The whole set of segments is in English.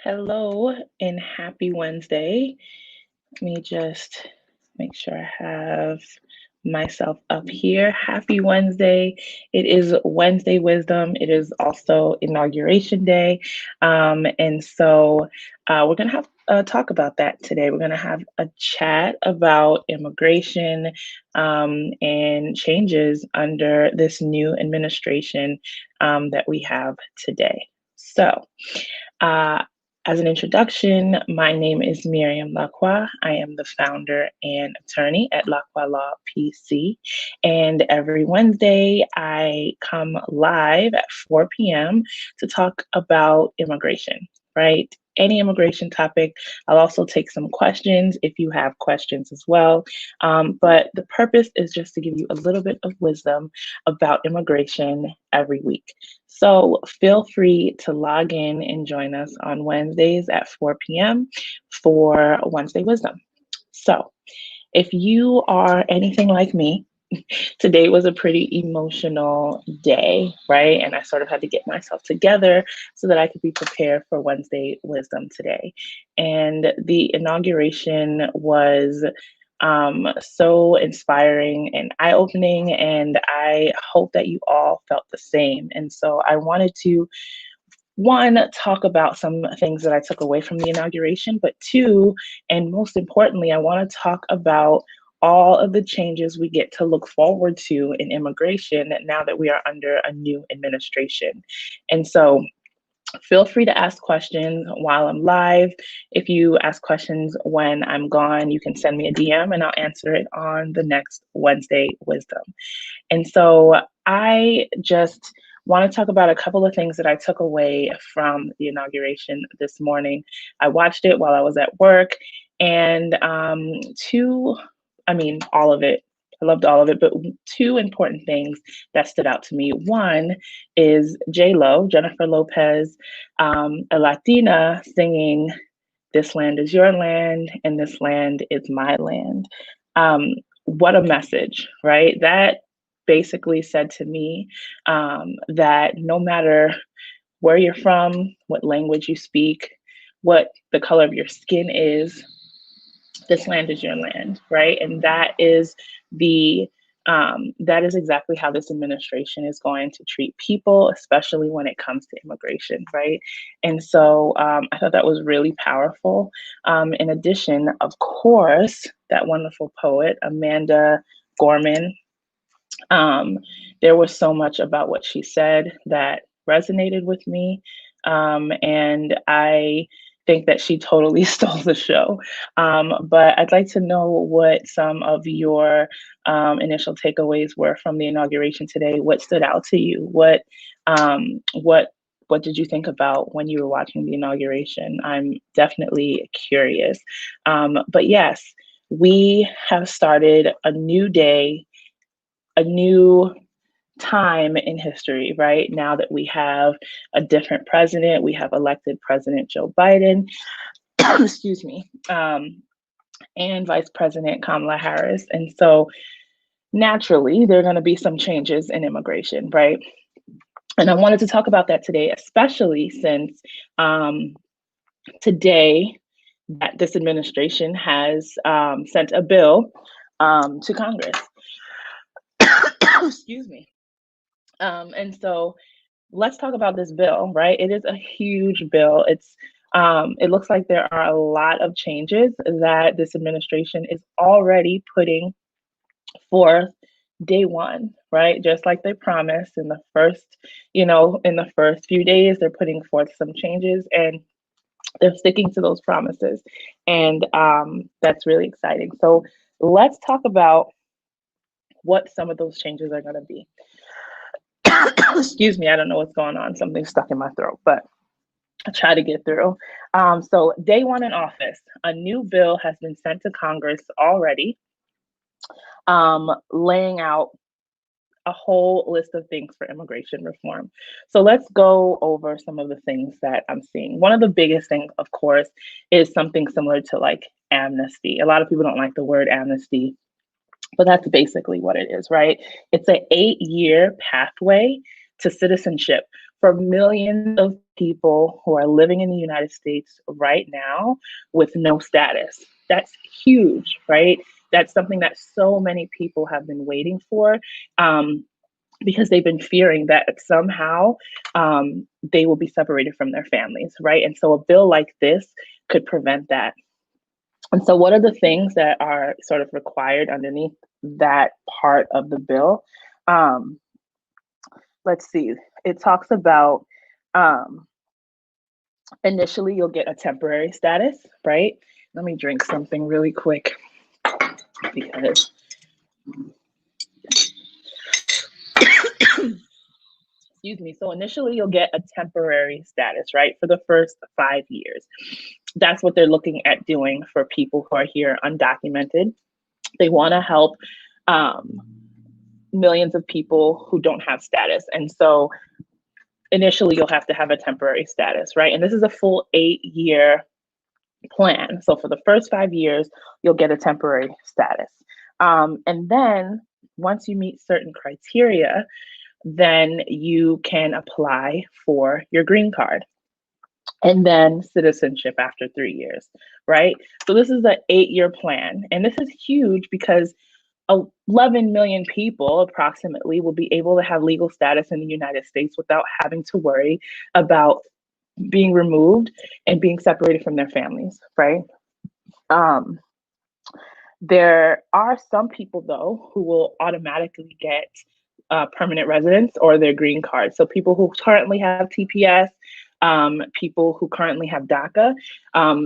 Hello and happy Wednesday. Let me just make sure I have myself up here. Happy Wednesday. It is Wednesday Wisdom. It is also Inauguration Day. And so we're going to have a talk about that today. We're going to have a chat about immigration and changes under this new administration that we have today. So, uh, as an introduction, my name is Miriam Lacroix. I am the founder and attorney at Lacroix Law PC. And every Wednesday, I come live at 4 p.m. to talk about immigration, right? Any immigration topic. I'll also take some questions if you have questions as well. But the purpose is just to give you a little bit of wisdom about immigration every week. So feel free to log in and join us on Wednesdays at 4 p.m. for Wednesday Wisdom. So if you are anything like me, today was a pretty emotional day, right? And I sort of had to get myself together so that I could be prepared for Wednesday Wisdom today. And the inauguration was so inspiring and eye opening. And I hope that you all felt the same. And so I wanted to one, talk about some things that I took away from the inauguration, but two, and most importantly, I want to talk about all of the changes we get to look forward to in immigration now that we are under a new administration. And so feel free to ask questions while I'm live. If you ask questions when I'm gone, you can send me a DM and I'll answer it on the next Wednesday Wisdom. And so I just want to talk about a couple of things that I took away from the inauguration this morning. I watched it while I was at work, and all of it. I loved all of it, but two important things that stood out to me. One is J Lo, Jennifer Lopez, a Latina, singing "This land is your land, and this land is my land." What a message, right? That basically said to me that no matter where you're from, what language you speak, what the color of your skin is, this land is your land, right? And that is exactly how this administration is going to treat people, especially when it comes to immigration, right? And so I thought that was really powerful. In addition, of course, that wonderful poet, Amanda Gorman, um, there was so much about what she said that resonated with me. And I think that she totally stole the show. But I'd like to know what some of your initial takeaways were from the inauguration today. What stood out to you? What did you think about when you were watching the inauguration? I'm definitely curious. But yes, we have started a new day, a new time in history, right? Now that we have a different president, we have elected President Joe Biden, excuse me, and Vice President Kamala Harris. And so naturally, there are going to be some changes in immigration, right? And I wanted to talk about that today, especially since today that this administration has sent a bill to Congress. Excuse me. And so let's talk about this bill, right? It is a huge bill. It looks like there are a lot of changes that this administration is already putting forth day one, right? Just like they promised in the first few days, they're putting forth some changes and they're sticking to those promises. And that's really exciting. So let's talk about what some of those changes are going to be. Excuse me, I don't know what's going on. Something's stuck in my throat, but I try to get through. So, day one in office, a new bill has been sent to Congress already, laying out a whole list of things for immigration reform. So, let's go over some of the things that I'm seeing. One of the biggest things, of course, is something similar to like amnesty. A lot of people don't like the word amnesty, but that's basically what it is, right? It's an 8-year pathway to citizenship for millions of people who are living in the United States right now with no status. That's huge, right? That's something that so many people have been waiting for. Um, because they've been fearing that somehow they will be separated from their families, right? And so a bill like this could prevent that. And so, what are the things that are sort of required underneath that part of the bill? Um, let's see. It talks about um, initially you'll get a temporary status, right? Let me drink something really quick because excuse me. So initially you'll get a temporary status, right, for the first 5 years. That's what they're looking at doing for people who are here undocumented. They want to help um, millions of people who don't have status. And so initially you'll have to have a temporary status, right? And this is a full 8-year plan. So for the first 5 years, you'll get a temporary status. And then once you meet certain criteria, then you can apply for your green card and then citizenship after 3 years, right? So this is an 8-year plan. And this is huge because 11 million people approximately will be able to have legal status in the United States without having to worry about being removed and being separated from their families, right? Um, there are some people, though, who will automatically get permanent residence or their green card. So people who currently have TPS, people who currently have DACA,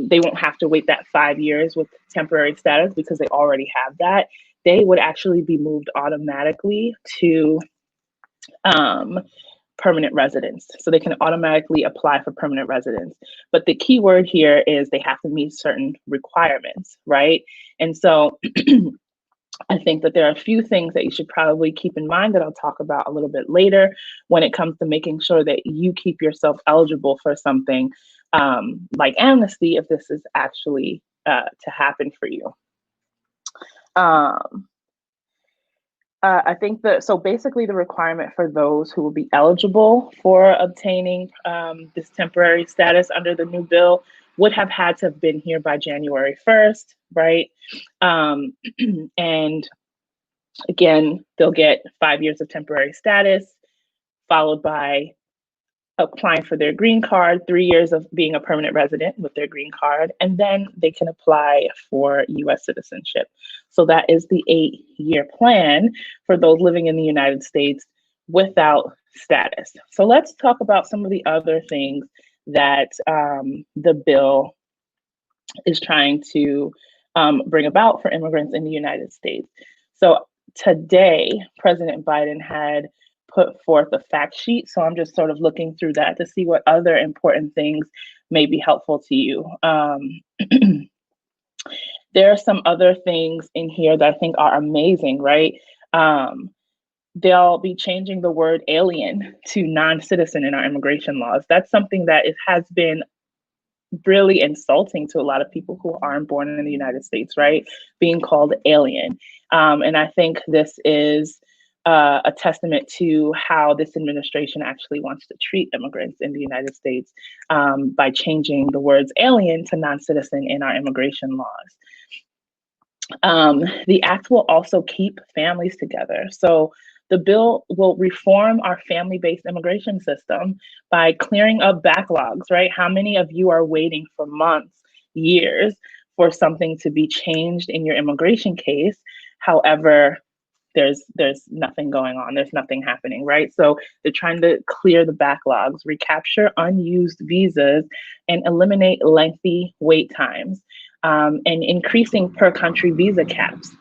they won't have to wait that 5 years with temporary status because they already have that. They would actually be moved automatically to um, permanent residence. So they can automatically apply for permanent residence. But the key word here is they have to meet certain requirements, right? And so I think that there are a few things that you should probably keep in mind that I'll talk about a little bit later when it comes to making sure that you keep yourself eligible for something like amnesty if this is actually to happen for you. Um, I think that so basically the requirement for those who will be eligible for obtaining this temporary status under the new bill would have had to have been here by January 1st, right? And again, they'll get 5 years of temporary status, followed by applying for their green card, 3 years of being a permanent resident with their green card, and then they can apply for US citizenship. So that is the 8-year plan for those living in the United States without status. So let's talk about some of the other things that the bill is trying to bring about for immigrants in the United States. So today, President Biden had put forth a fact sheet. So I'm just sort of looking through that to see what other important things may be helpful to you. There are some other things in here that I think are amazing, right? They'll be changing the word alien to non-citizen in our immigration laws. That's something that has been really insulting to a lot of people who aren't born in the United States, right? Being called alien. And I think this is a testament to how this administration actually wants to treat immigrants in the United States by changing the words alien to non-citizen in our immigration laws. The act will also keep families together. So the bill will reform our family-based immigration system by clearing up backlogs, right? How many of you are waiting for months, years for something to be changed in your immigration case? However, there's nothing going on. There's nothing happening, right? So they're trying to clear the backlogs, recapture unused visas, and eliminate lengthy wait times, and increasing per country visa caps.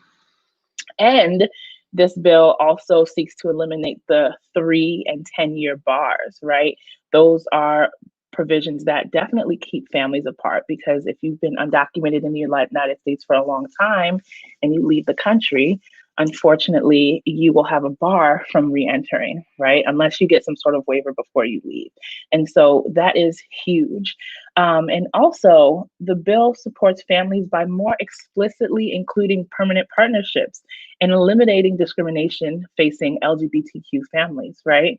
And this bill also seeks to eliminate the 3 and 10-year bars, right? Those are provisions that definitely keep families apart because if you've been undocumented in the United States for a long time and you leave the country, unfortunately, you will have a bar from re-entering, right? Unless you get some sort of waiver before you leave. And so that is huge. And also, the bill supports families by more explicitly including permanent partnerships and eliminating discrimination facing LGBTQ families, right?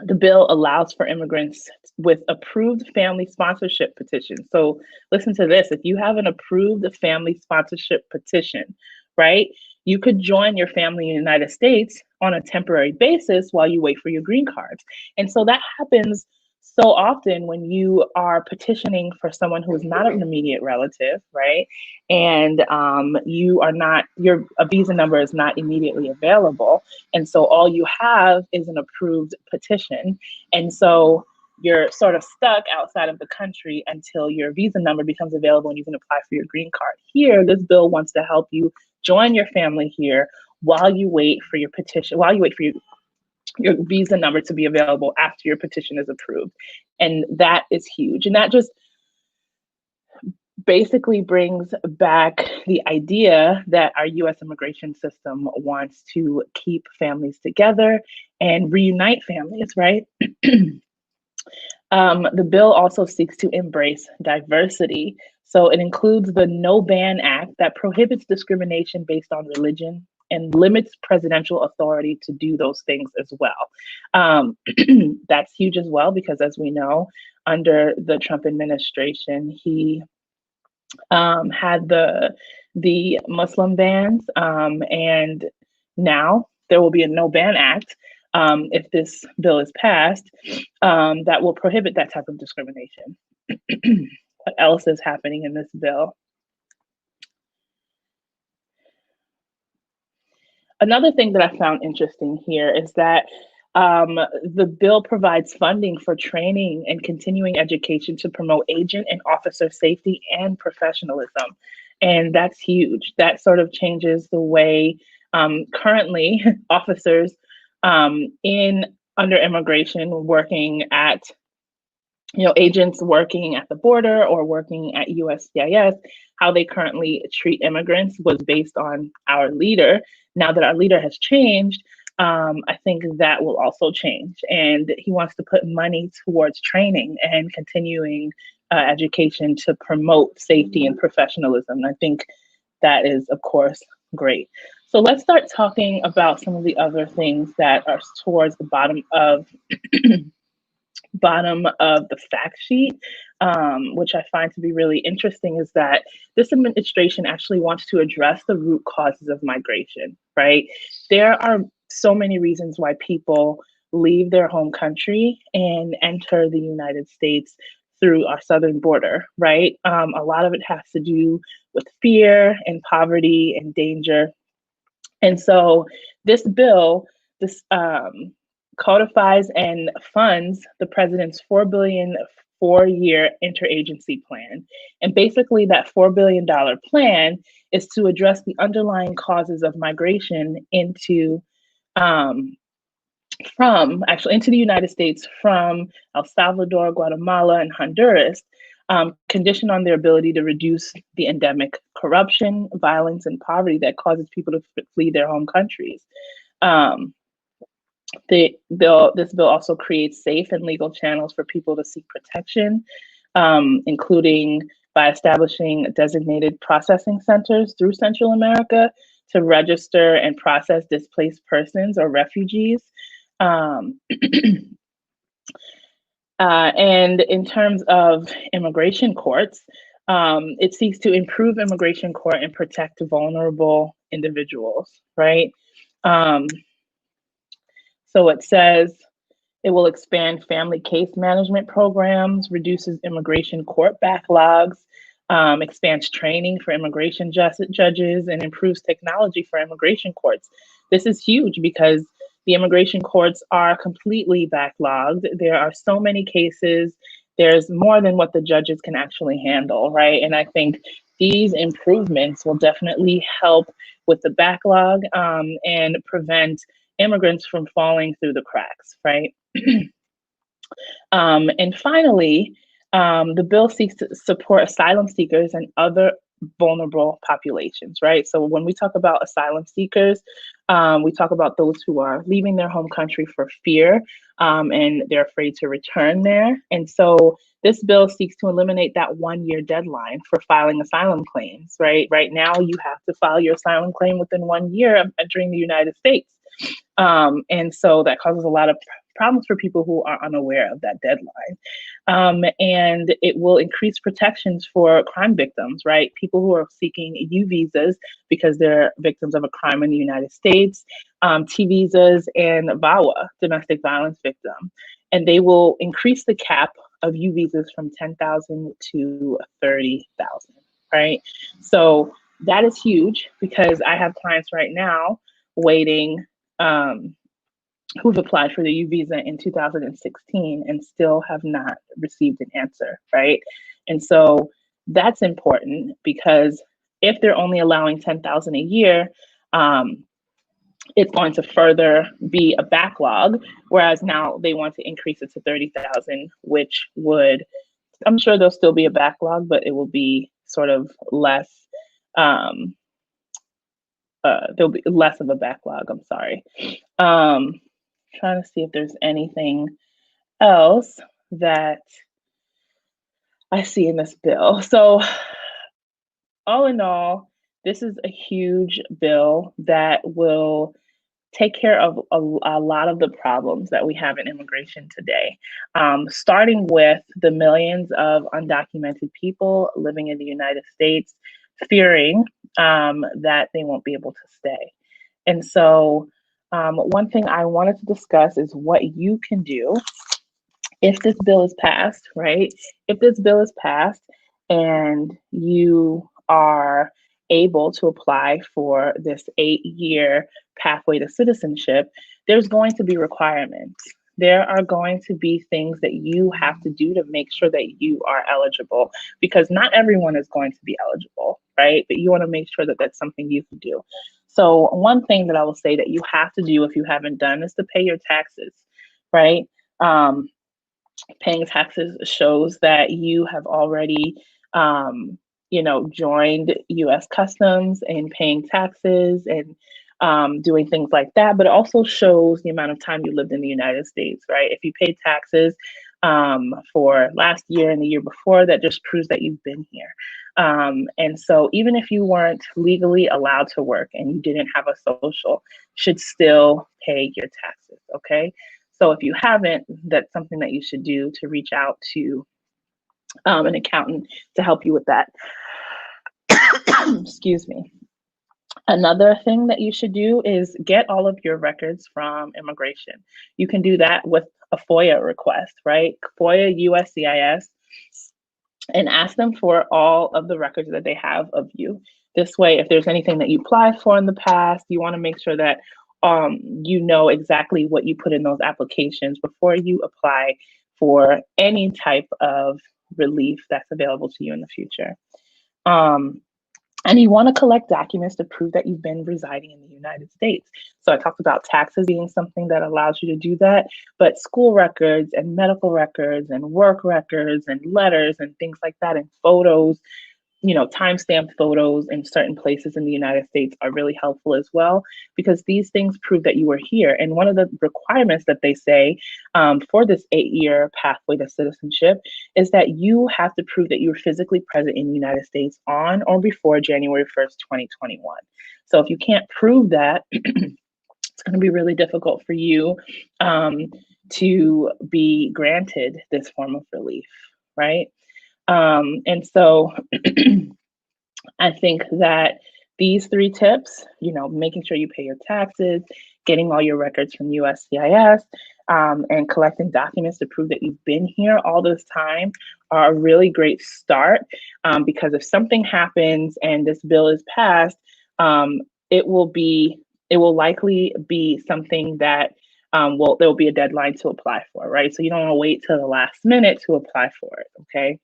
The bill allows for immigrants with approved family sponsorship petitions. So listen to this. If you have an approved family sponsorship petition, right, you could join your family in the United States on a temporary basis while you wait for your green cards. And so that happens so often when you are petitioning for someone who is not an immediate relative, right? And you are not, your a visa number is not immediately available. And so all you have is an approved petition. And so you're sort of stuck outside of the country until your visa number becomes available and you can apply for your green card. Here, this bill wants to help you join your family here while you wait for your petition, while you wait for your visa number to be available after your petition is approved. And that is huge. And that just basically brings back the idea that our US immigration system wants to keep families together and reunite families, right? The bill also seeks to embrace diversity. So it includes the No Ban Act that prohibits discrimination based on religion and limits presidential authority to do those things as well. That's huge as well, because as we know, under the Trump administration, he had the Muslim bans, and now there will be a No Ban Act if this bill is passed that will prohibit that type of discrimination. What else is happening in this bill? Another thing that I found interesting here is that the bill provides funding for training and continuing education to promote agent and officer safety and professionalism. And that's huge. That sort of changes the way currently officers in under immigration working at, agents working at the border or working at USCIS, how they currently treat immigrants was based on our leader. Now that our leader has changed, I think that will also change. And he wants to put money towards training and continuing education to promote safety and professionalism. And I think that is, of course, great. So let's start talking about some of the other things that are towards the bottom of the fact sheet, which I find to be really interesting, is that this administration actually wants to address the root causes of migration, right? There are so many reasons why people leave their home country and enter the United States through our southern border, right? A lot of it has to do with fear and poverty and danger. And so this bill, this codifies and funds the president's $4 billion 4-year interagency plan. And basically that $4 billion plan is to address the underlying causes of migration into into the United States from El Salvador, Guatemala, and Honduras, conditioned on their ability to reduce the endemic corruption, violence, and poverty that causes people to flee their home countries. This bill also creates safe and legal channels for people to seek protection, including by establishing designated processing centers through Central America to register and process displaced persons or refugees. And in terms of immigration courts, it seeks to improve immigration court and protect vulnerable individuals, right? So it says it will expand family case management programs, reduces immigration court backlogs, expands training for immigration judges, and improves technology for immigration courts. This is huge because the immigration courts are completely backlogged. There are so many cases. There's more than what the judges can actually handle, right? And I think these improvements will definitely help with the backlog and prevent immigrants from falling through the cracks, right? And finally, the bill seeks to support asylum seekers and other vulnerable populations, right? So when we talk about asylum seekers, we talk about those who are leaving their home country for fear and they're afraid to return there. And so this bill seeks to eliminate that 1-year deadline for filing asylum claims, right? Right now, you have to file your asylum claim within 1 year of entering the United States. And so that causes a lot of problems for people who are unaware of that deadline. And it will increase protections for crime victims, right? People who are seeking U visas because they're victims of a crime in the United States, T visas, and VAWA, domestic violence victim. And they will increase the cap of U visas from 10,000 to 30,000, right? So that is huge because I have clients right now waiting, who've applied for the U visa in 2016 and still have not received an answer, right? And so that's important because if they're only allowing 10,000 a year, it's going to further be a backlog, whereas now they want to increase it to 30,000, which would, I'm sure there'll still be a backlog, but it will be sort of less, there'll be less of a backlog, I'm sorry. Trying to see if there's anything else that I see in this bill. So all in all, this is a huge bill that will take care of a lot of the problems that we have in immigration today, starting with the millions of undocumented people living in the United States fearing that they won't be able to stay. And so one thing I wanted to discuss is what you can do if this bill is passed, right? If this bill is passed and you are able to apply for this 8-year pathway to citizenship, there's going to be requirements. There are going to be things that you have to do to make sure that you are eligible, because not everyone is going to be eligible, right? But you want to make sure that that's something you can do. So one thing that I will say that you have to do if you haven't done is to pay your taxes, right? Paying taxes shows that you have already, joined U.S. Customs and paying taxes and doing things like that. But it also shows the amount of time you lived in the United States, right? If you paid taxes for last year and the year before, that just proves that you've been here. And so even if you weren't legally allowed to work and you didn't have a social, should still pay your taxes, okay? So if you haven't, that's something that you should do, to reach out to an accountant to help you with that. Excuse me. Another thing that you should do is get all of your records from immigration. You can do that with a FOIA request, right? FOIA USCIS, and ask them for all of the records that they have of you. This way, if there's anything that you applied for in the past, you want to make sure that you know exactly what you put in those applications before you apply for any type of relief that's available to you in the future. And you want to collect documents to prove that you've been residing in the United States. So I talked about taxes being something that allows you to do that, but school records and medical records and work records and letters and things like that, and photos, timestamp photos in certain places in the United States are really helpful as well, because these things prove that you were here. And one of the requirements that they say for this 8-year pathway to citizenship is that you have to prove that you were physically present in the United States on or before January 1st, 2021. So if you can't prove that, it's going to be really difficult for you to be granted this form of relief, right? And so I think that these 3 tips, making sure you pay your taxes, getting all your records from USCIS, and collecting documents to prove that you've been here all this time are a really great start, because if something happens and this bill is passed, it will likely be something that there will be a deadline to apply for, right? So you don't want to wait till the last minute to apply for it, okay?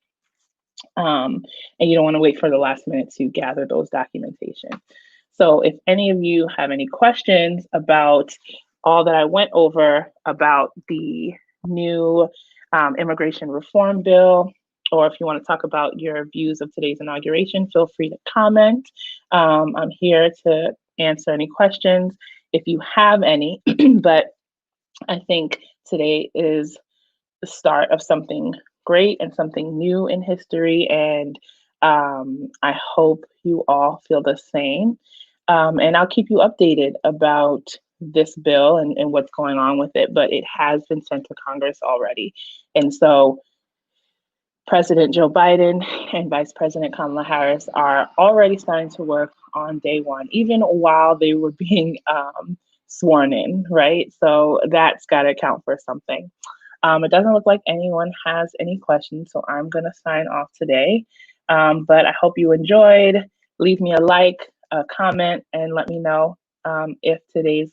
And you don't want to wait for the last minute to gather those documentation. So if any of you have any questions about all that I went over about the new immigration reform bill, or if you want to talk about your views of today's inauguration, feel free to comment. I'm here to answer any questions if you have any, but I think today is the start of something great and something new in history, and I hope you all feel the same. And I'll keep you updated about this bill and what's going on with it, but it has been sent to Congress already. And so President Joe Biden and Vice President Kamala Harris are already starting to work on day one, even while they were being sworn in, right? So that's got to count for something. It doesn't look like anyone has any questions, so I'm going to sign off today. But I hope you enjoyed. Leave me a like, a comment, and let me know if today's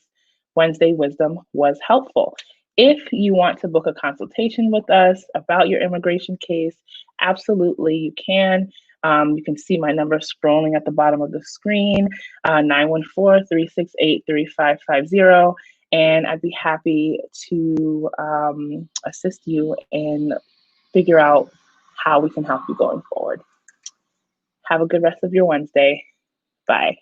Wednesday Wisdom was helpful. If you want to book a consultation with us about your immigration case, absolutely you can. You can see my number scrolling at the bottom of the screen, 914-368-3550. And I'd be happy to assist you and figure out how we can help you going forward. Have a good rest of your Wednesday. Bye.